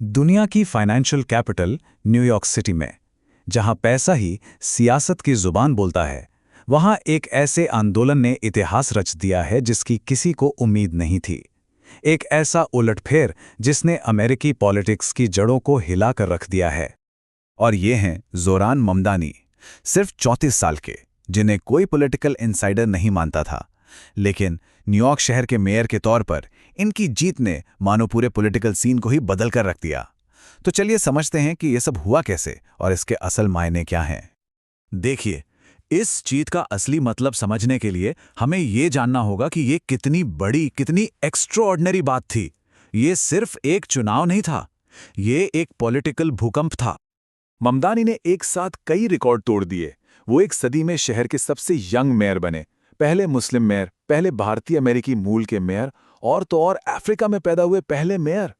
दुनिया की financial capital New York city में, जहां पैसा ही सियासत की जुबान बोलता है, वहां एक ऐसे आंदोलन ने इतिहास रच दिया है जिसकी किसी को उम्मीद नहीं थी। एक ऐसा उलटफेर जिसने अमेरिकी पॉलिटिक्स की जड़ों को हिलाकर रख दिया है। और ये हैं ज़ोरान ममदानी, सिर्फ 34 साल के, जिन्हें कोई पॉलिटिकल इनसाइडर नहीं मानता था। लेकिन न्यूयॉर्क शहर के मेयर के तौर पर इनकी जीत ने मानो पूरे पॉलिटिकल सीन को ही बदल कर रख दिया। तो चलिए समझते हैं कि यह सब हुआ कैसे और इसके असल मायने क्या हैं। देखिए, इस जीत का असली मतलब समझने के लिए हमें ये जानना होगा कि ये कितनी बड़ी, कितनी एक्स्ट्राऑर्डिनरी बात थी। ये सिर्फ एक चुनाव नहीं था, ये एक पॉलिटिकल भूकंप था। ममदानी ने एक साथ कई रिकॉर्ड तोड़ दिए। वो एक सदी में शहर के सबसे यंग मेयर बने, पहले मुस्लिम मेयर, पहले भारतीय अमेरिकी मूल के मेयर, और तो और अफ्रीका में पैदा हुए पहले मेयर।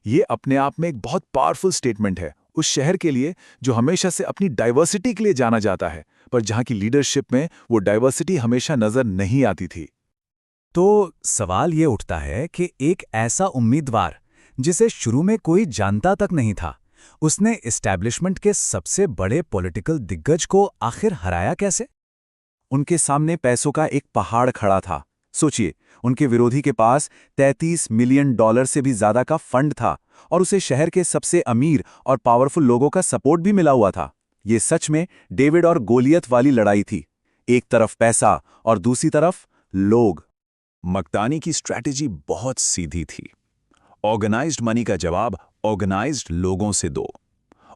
ये अपने आप में एक बहुत पावरफुल स्टेटमेंट है उस शहर के लिए जो हमेशा से अपनी डाइवर्सिटी के लिए जाना जाता है, पर जहां की लीडरशिप में वो डाइवर्सिटी हमेशा नजर नहीं आती थी। तो सवाल ये उठता है कि एक ऐसा उम्मीदवार जिसे शुरू में कोई जानता तक नहीं था, उसने एस्टैब्लिशमेंट के सबसे बड़े पॉलिटिकल दिग्गज को आखिर हराया कैसे? उनके सामने पैसों का एक पहाड़ खड़ा था। सोचिए, उनके विरोधी के पास $33 मिलियन से भी ज्यादा का फंड था और उसे शहर के सबसे अमीर और पावरफुल लोगों का सपोर्ट भी मिला हुआ था। ये सच में डेविड और गोलियत वाली लड़ाई थी। एक तरफ पैसा और दूसरी तरफ लोग। मक्तानी की स्ट्रैटेजी बहुत सीधी थी। ऑर्गेनाइज्ड मनी का जवाब ऑर्गेनाइज्ड लोगों से दो।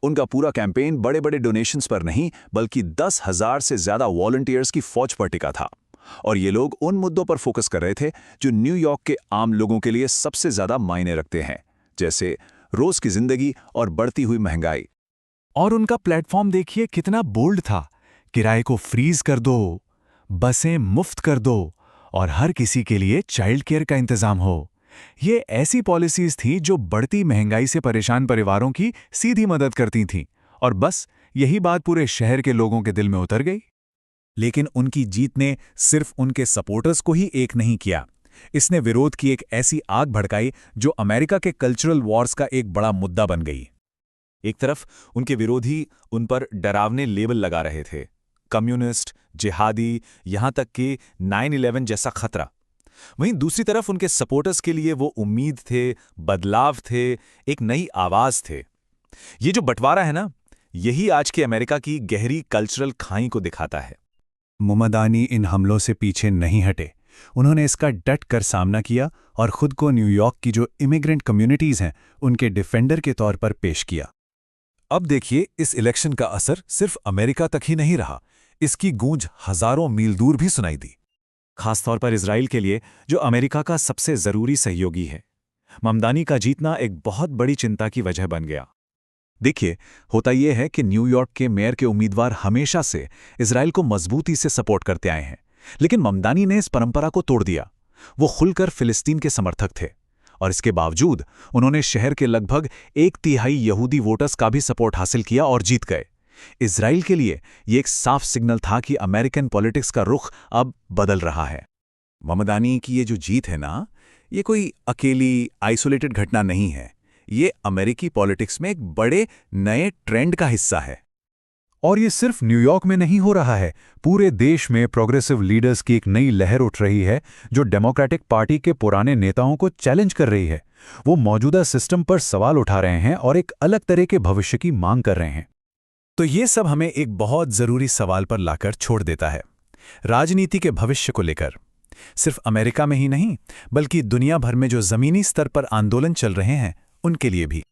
उनका पूरा कैंपेन बड़े बड़े डोनेशंस पर नहीं, बल्कि 10,000 से ज्यादा वॉलंटियर्स की फौज पर टिका था। और ये लोग उन मुद्दों पर फोकस कर रहे थे जो न्यूयॉर्क के आम लोगों के लिए सबसे ज्यादा मायने रखते हैं, जैसे रोज की जिंदगी और बढ़ती हुई महंगाई। और उनका प्लेटफॉर्म देखिए कितना बोल्ड था। किराए को फ्रीज कर दो, बसें मुफ्त कर दो और हर किसी के लिए चाइल्ड केयर का इंतजाम हो। ये ऐसी पॉलिसीज थी जो बढ़ती महंगाई से परेशान परिवारों की सीधी मदद करती थीं, और बस यही बात पूरे शहर के लोगों के दिल में उतर गई। लेकिन उनकी जीत ने सिर्फ उनके सपोर्टर्स को ही एक नहीं किया, इसने विरोध की एक ऐसी आग भड़काई जो अमेरिका के कल्चरल वॉर्स का एक बड़ा मुद्दा बन गई। एक तरफ उनके विरोधी उन पर डरावने लेबल लगा रहे थे, कम्युनिस्ट, जिहादी, यहां तक कि 9/11 जैसा खतरा। वहीं दूसरी तरफ उनके सपोर्टर्स के लिए वो उम्मीद थे, बदलाव थे, एक नई आवाज थे। ये जो बंटवारा है ना, यही आज के अमेरिका की गहरी कल्चरल खाई को दिखाता है। ममदानी इन हमलों से पीछे नहीं हटे। उन्होंने इसका डट कर सामना किया और खुद को न्यूयॉर्क की जो इमिग्रेंट कम्युनिटीज हैं, उनके डिफेंडर के तौर पर पेश किया। अब देखिए, इस इलेक्शन का असर सिर्फ अमेरिका तक ही नहीं रहा, इसकी गूंज हजारों मील दूर भी सुनाई दी। खासतौर पर इजराइल के लिए, जो अमेरिका का सबसे जरूरी सहयोगी है। ममदानी का जीतना एक बहुत बड़ी चिंता की वजह बन गया। देखिए, होता यह है कि न्यूयॉर्क के मेयर के उम्मीदवार हमेशा से इजराइल को मजबूती से सपोर्ट करते आए हैं, लेकिन ममदानी ने इस परंपरा को तोड़ दिया। वो खुलकर फिलिस्तीन के समर्थक थे, और इसके बावजूद उन्होंने शहर के लगभग 1/3 यहूदी वोटर्स का भी सपोर्ट हासिल किया और जीत गए। इजराइल के लिए यह एक साफ सिग्नल था कि अमेरिकन पॉलिटिक्स का रुख अब बदल रहा है। ममदानी की ये जो जीत है ना, ये कोई अकेली आइसोलेटेड घटना नहीं है। ये अमेरिकी पॉलिटिक्स में एक बड़े नए ट्रेंड का हिस्सा है। और ये सिर्फ न्यूयॉर्क में नहीं हो रहा है, पूरे देश में प्रोग्रेसिव लीडर्स की एक नई लहर उठ रही है जो डेमोक्रेटिक पार्टी के पुराने नेताओं को चैलेंज कर रही है। वो मौजूदा सिस्टम पर सवाल उठा रहे हैं और एक अलग तरह के भविष्य की मांग कर रहे हैं। तो ये सब हमें एक बहुत जरूरी सवाल पर लाकर छोड़ देता है, राजनीति के भविष्य को लेकर। सिर्फ अमेरिका में ही नहीं, बल्कि दुनिया भर में जो जमीनी स्तर पर आंदोलन चल रहे हैं, उनके लिए भी।